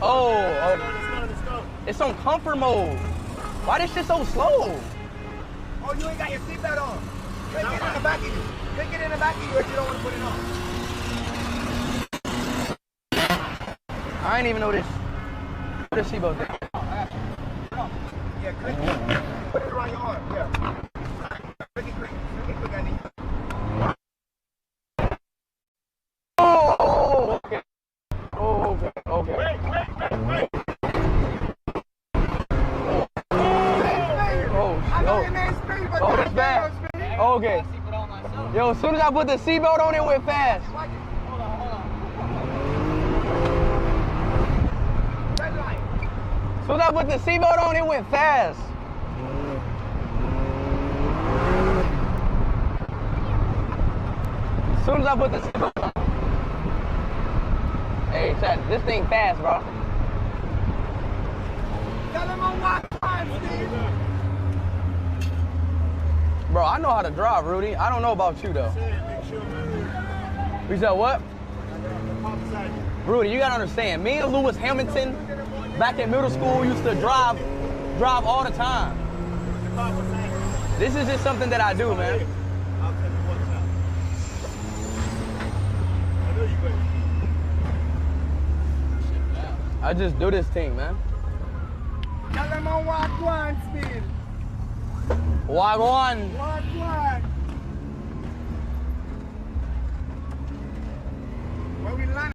Oh, Let's go. It's on comfort mode. Why this shit so slow? Oh, you ain't got your seatbelt on. Take it in the back of you. Take it in the back of you if you don't want to put it on. I ain't even know this. What is seatbelt thing? Yeah, click it. Put it around your arm. Yeah. Click it quick. I need. Oh, okay. Oh, okay. Wait. Oh, that's bad. Okay. Yo, as soon as I put the seatbelt on, it went fast. Hold on. Red light. As soon as I put the seatbelt on, it went fast. As soon as I put the seatbelt on. Hey, Chad, this thing fast, bro. Tell him on what time, Steve. Bro, I know how to drive, Rudy. I don't know about you, though. You said what? Rudy, you gotta understand. Me and Lewis Hamilton, back in middle school, used to drive all the time. This is just something that I do, man. I just do this thing, man. Tell him on what one, Steve. Wagwan. What one? Where we land?